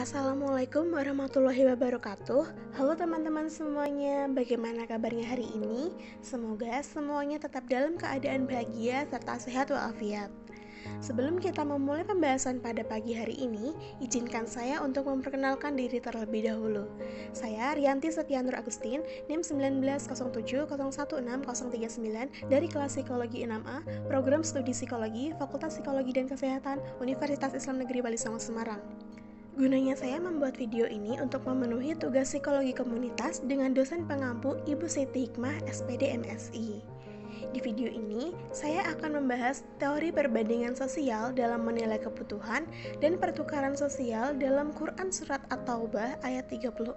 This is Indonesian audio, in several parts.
Assalamualaikum warahmatullahi wabarakatuh. Halo teman-teman semuanya, bagaimana kabarnya hari ini? Semoga semuanya tetap dalam keadaan bahagia serta sehat walafiat. Sebelum kita memulai pembahasan pada pagi hari ini, izinkan saya untuk memperkenalkan diri terlebih dahulu. Saya Rianti Setianur Agustin, NIM 1907016039 dari kelas Psikologi 6A, Program Studi Psikologi, Fakultas Psikologi dan Kesehatan, Universitas Islam Negeri Bali Songo Semarang. Gunanya saya membuat video ini untuk memenuhi tugas psikologi komunitas dengan dosen pengampu Ibu Siti Hikmah, SPD MSI. Di video ini, saya akan membahas teori perbandingan sosial dalam menilai kebutuhan dan pertukaran sosial dalam Quran Surat At-Taubah ayat 34.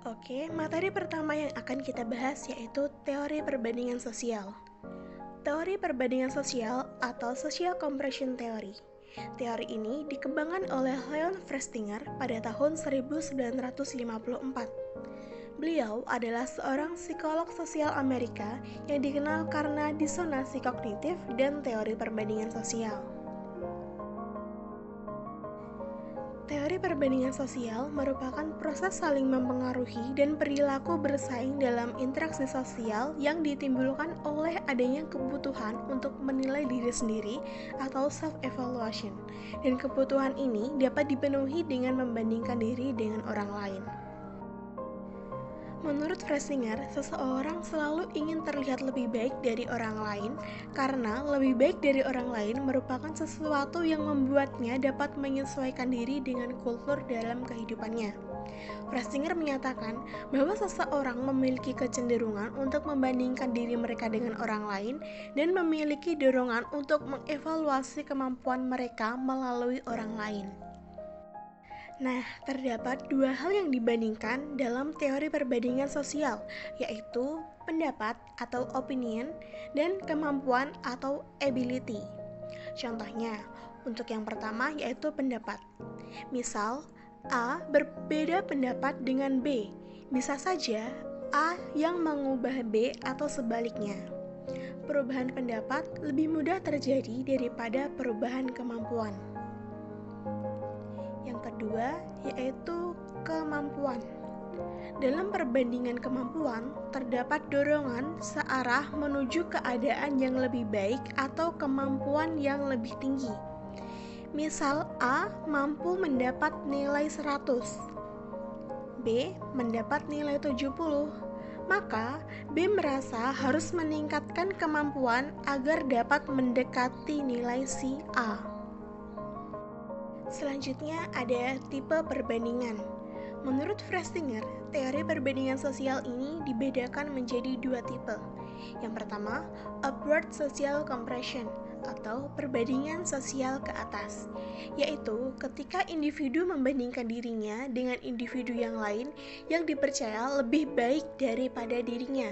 Oke, materi pertama yang akan kita bahas yaitu teori perbandingan sosial. Teori perbandingan sosial atau Social Compression Theory. Teori ini dikembangkan oleh Leon Festinger pada tahun 1954. Beliau adalah seorang psikolog sosial Amerika yang dikenal karena disonansi kognitif dan teori perbandingan sosial. Teori perbandingan sosial merupakan proses saling mempengaruhi dan perilaku bersaing dalam interaksi sosial yang ditimbulkan oleh adanya kebutuhan untuk menilai diri sendiri atau self-evaluation, dan kebutuhan ini dapat dipenuhi dengan membandingkan diri dengan orang lain. Menurut Festinger, seseorang selalu ingin terlihat lebih baik dari orang lain karena lebih baik dari orang lain merupakan sesuatu yang membuatnya dapat menyesuaikan diri dengan kultur dalam kehidupannya. Festinger menyatakan bahwa seseorang memiliki kecenderungan untuk membandingkan diri mereka dengan orang lain dan memiliki dorongan untuk mengevaluasi kemampuan mereka melalui orang lain. Nah, terdapat dua hal yang dibandingkan dalam teori perbandingan sosial, yaitu pendapat atau opinion dan kemampuan atau ability. Contohnya, untuk yang pertama yaitu pendapat. Misal, A berbeda pendapat dengan B. Bisa saja A yang mengubah B atau sebaliknya. Perubahan pendapat lebih mudah terjadi daripada perubahan kemampuan. Yang kedua yaitu kemampuan. Dalam perbandingan kemampuan, terdapat dorongan searah menuju keadaan yang lebih baik atau kemampuan yang lebih tinggi. Misal A mampu mendapat nilai 100, B mendapat nilai 70, maka B merasa harus meningkatkan kemampuan agar dapat mendekati nilai si A. Selanjutnya ada tipe perbandingan. Menurut Festinger, teori perbandingan sosial ini dibedakan menjadi dua tipe. Yang pertama, upward social compression atau perbandingan sosial ke atas, yaitu ketika individu membandingkan dirinya dengan individu yang lain yang dipercaya lebih baik daripada dirinya.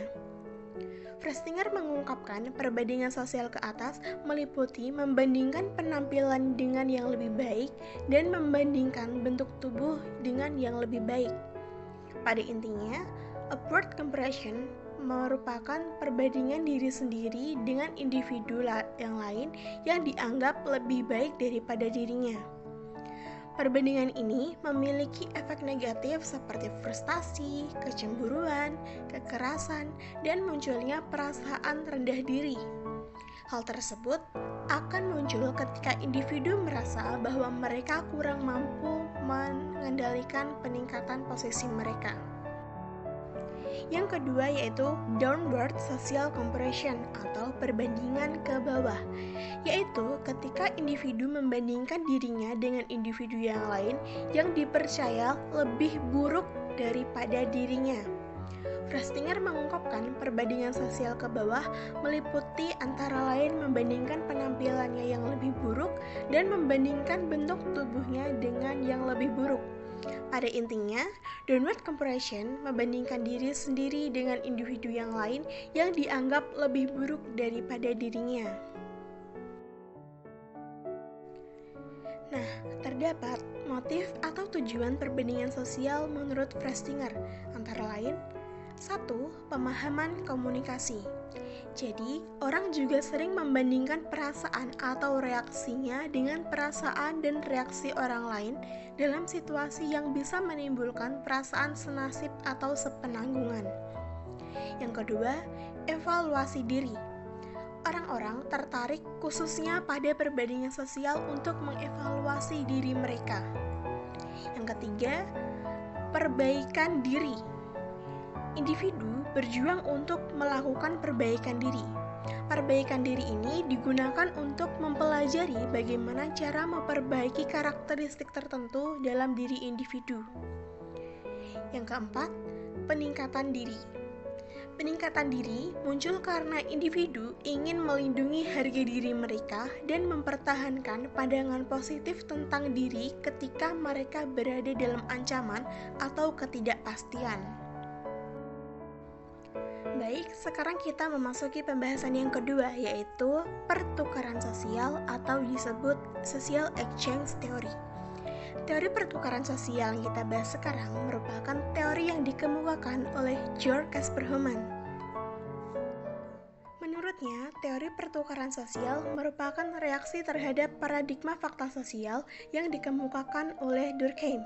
Festinger mengungkapkan perbandingan sosial ke atas meliputi membandingkan penampilan dengan yang lebih baik dan membandingkan bentuk tubuh dengan yang lebih baik. Pada intinya, upward compression merupakan perbandingan diri sendiri dengan individu yang lain yang dianggap lebih baik daripada dirinya. Perbandingan ini memiliki efek negatif seperti frustasi, kecemburuan, kekerasan, dan munculnya perasaan rendah diri. Hal tersebut akan muncul ketika individu merasa bahwa mereka kurang mampu mengendalikan peningkatan posisi mereka. Yang kedua yaitu downward social compression atau perbandingan ke bawah, yaitu ketika individu membandingkan dirinya dengan individu yang lain yang dipercaya lebih buruk daripada dirinya. Festinger mengungkapkan perbandingan sosial ke bawah meliputi antara lain membandingkan penampilannya yang lebih buruk dan membandingkan bentuk tubuhnya dengan yang lebih buruk. Pada intinya, downward compression membandingkan diri sendiri dengan individu yang lain yang dianggap lebih buruk daripada dirinya. Nah, terdapat motif atau tujuan perbandingan sosial menurut Festinger, antara lain 1. Pemahaman komunikasi. Jadi, orang juga sering membandingkan perasaan atau reaksinya dengan perasaan dan reaksi orang lain dalam situasi yang bisa menimbulkan perasaan senasib atau sepenanggungan. Yang kedua, evaluasi diri. Orang-orang tertarik khususnya pada perbandingan sosial untuk mengevaluasi diri mereka. Yang ketiga, perbaikan diri. Individu berjuang untuk melakukan perbaikan diri. Perbaikan diri ini digunakan untuk mempelajari bagaimana cara memperbaiki karakteristik tertentu dalam diri individu. Yang keempat, peningkatan diri. Peningkatan diri muncul karena individu ingin melindungi harga diri mereka dan mempertahankan pandangan positif tentang diri ketika mereka berada dalam ancaman atau ketidakpastian. Baik, sekarang kita memasuki pembahasan yang kedua, yaitu pertukaran sosial atau disebut social exchange theory. Teori pertukaran sosial yang kita bahas sekarang merupakan teori yang dikemukakan oleh George Casper Heumann. Menurutnya, teori pertukaran sosial merupakan reaksi terhadap paradigma fakta sosial yang dikemukakan oleh Durkheim.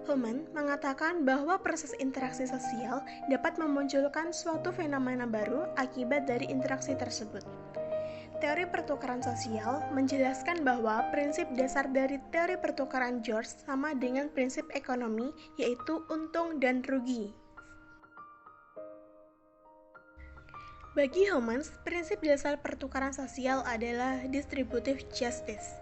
Heumann mengatakan bahwa proses interaksi sosial dapat memunculkan suatu fenomena baru akibat dari interaksi tersebut. Teori pertukaran sosial menjelaskan bahwa prinsip dasar dari teori pertukaran George sama dengan prinsip ekonomi, yaitu untung dan rugi. Bagi Heumann, prinsip dasar pertukaran sosial adalah distributive justice.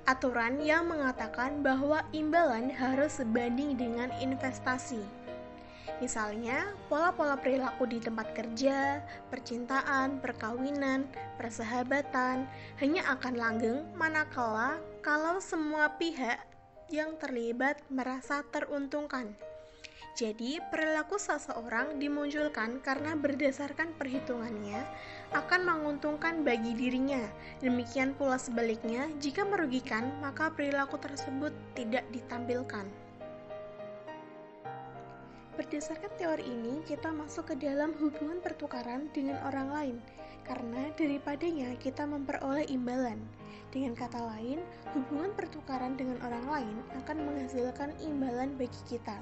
Aturan yang mengatakan bahwa imbalan harus sebanding dengan investasi. Misalnya, pola-pola perilaku di tempat kerja, percintaan, perkawinan, persahabatan hanya akan langgeng manakala kalau semua pihak yang terlibat merasa teruntungkan. Jadi, perilaku seseorang dimunculkan karena berdasarkan perhitungannya akan menguntungkan bagi dirinya. Demikian pula sebaliknya, jika merugikan, maka perilaku tersebut tidak ditampilkan. Berdasarkan teori ini, kita masuk ke dalam hubungan pertukaran dengan orang lain, karena daripadanya kita memperoleh imbalan. Dengan kata lain, hubungan pertukaran dengan orang lain akan menghasilkan imbalan bagi kita.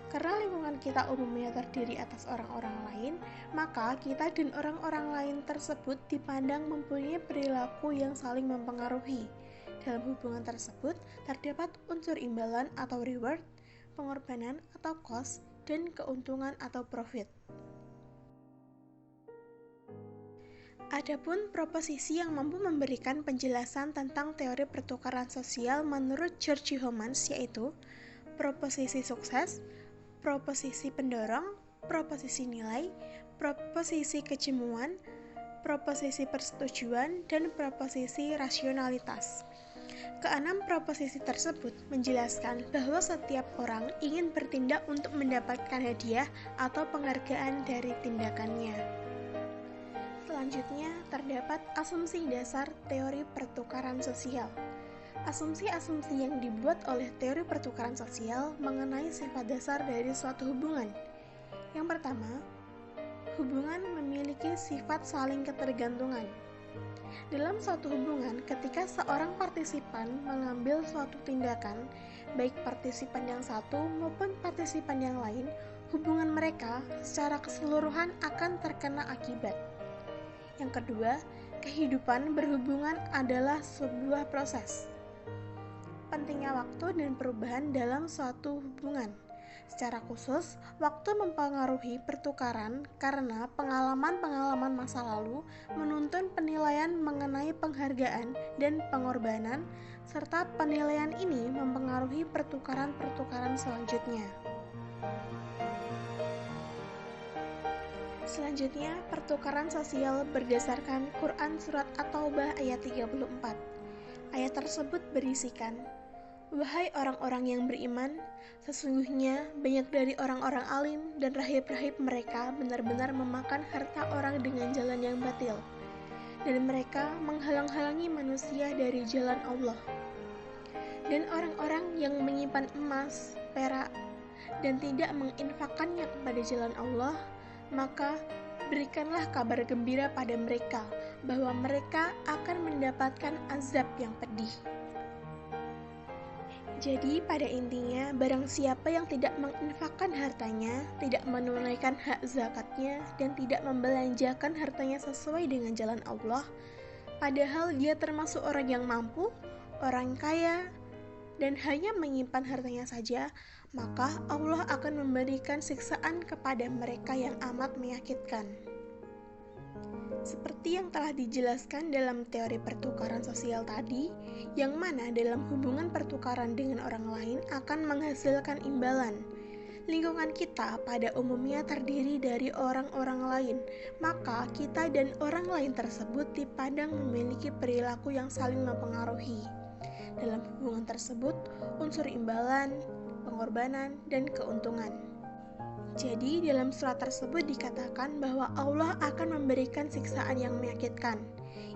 Karena lingkungan kita umumnya terdiri atas orang-orang lain, maka kita dan orang-orang lain tersebut dipandang mempunyai perilaku yang saling mempengaruhi. Dalam hubungan tersebut, terdapat unsur imbalan atau reward, pengorbanan atau cost, dan keuntungan atau profit. Adapun proposisi yang mampu memberikan penjelasan tentang teori pertukaran sosial menurut George Heumann yaitu proposisi sukses, proposisi pendorong, proposisi nilai, proposisi kejemuan, proposisi persetujuan, dan proposisi rasionalitas. Keenam proposisi tersebut menjelaskan bahwa setiap orang ingin bertindak untuk mendapatkan hadiah atau penghargaan dari tindakannya. Selanjutnya, terdapat asumsi dasar teori pertukaran sosial. Asumsi-asumsi yang dibuat oleh teori pertukaran sosial mengenai sifat dasar dari suatu hubungan. Yang pertama, hubungan memiliki sifat saling ketergantungan. Dalam suatu hubungan, ketika seorang partisipan mengambil suatu tindakan, baik partisipan yang satu maupun partisipan yang lain, hubungan mereka secara keseluruhan akan terkena akibat. Yang kedua, kehidupan berhubungan adalah sebuah proses. Pentingnya waktu dan perubahan dalam suatu hubungan. Secara khusus, waktu mempengaruhi pertukaran karena pengalaman-pengalaman masa lalu menuntun penilaian mengenai penghargaan dan pengorbanan, serta penilaian ini mempengaruhi pertukaran-pertukaran selanjutnya. Selanjutnya, pertukaran sosial berdasarkan Quran Surat At-Taubah ayat 34. Ayat tersebut berisikan, "Wahai orang-orang yang beriman, sesungguhnya banyak dari orang-orang alim dan rahib-rahib mereka benar-benar memakan harta orang dengan jalan yang batil, dan mereka menghalang-halangi manusia dari jalan Allah. Dan orang-orang yang menyimpan emas, perak, dan tidak menginfakkannya kepada jalan Allah, maka berikanlah kabar gembira pada mereka bahwa mereka akan mendapatkan azab yang pedih. Jadi pada intinya, barang siapa yang tidak menginfakkan hartanya, tidak menunaikan hak zakatnya, dan tidak membelanjakan hartanya sesuai dengan jalan Allah, padahal dia termasuk orang yang mampu, orang kaya, dan hanya menyimpan hartanya saja, maka Allah akan memberikan siksaan kepada mereka yang amat menyakitkan. Seperti yang telah dijelaskan dalam teori pertukaran sosial tadi, yang mana dalam hubungan pertukaran dengan orang lain akan menghasilkan imbalan. Lingkungan kita pada umumnya terdiri dari orang-orang lain, maka kita dan orang lain tersebut dipandang memiliki perilaku yang saling mempengaruhi. Dalam hubungan tersebut, unsur imbalan, pengorbanan, dan keuntungan. Jadi, dalam surat tersebut dikatakan bahwa Allah akan memberikan siksaan yang menyakitkan.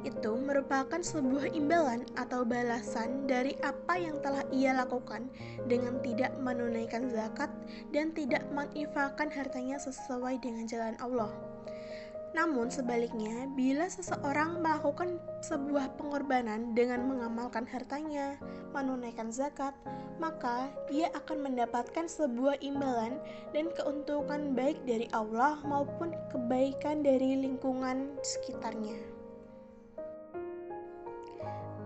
Itu merupakan sebuah imbalan atau balasan dari apa yang telah ia lakukan dengan tidak menunaikan zakat dan tidak menginfakkan hartanya sesuai dengan jalan Allah. Namun sebaliknya, bila seseorang melakukan sebuah pengorbanan dengan mengamalkan hartanya, menunaikan zakat, maka dia akan mendapatkan sebuah imbalan dan keuntungan baik dari Allah maupun kebaikan dari lingkungan sekitarnya.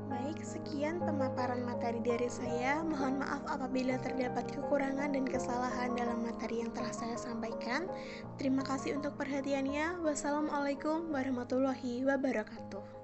Baik, sekian pemaparan materi dari saya. Mohon maaf apabila terdapat kekurangan dan kesalahan dalam materi yang telah saya sampaikan. Terima kasih untuk perhatiannya. Wassalamualaikum warahmatullahi wabarakatuh.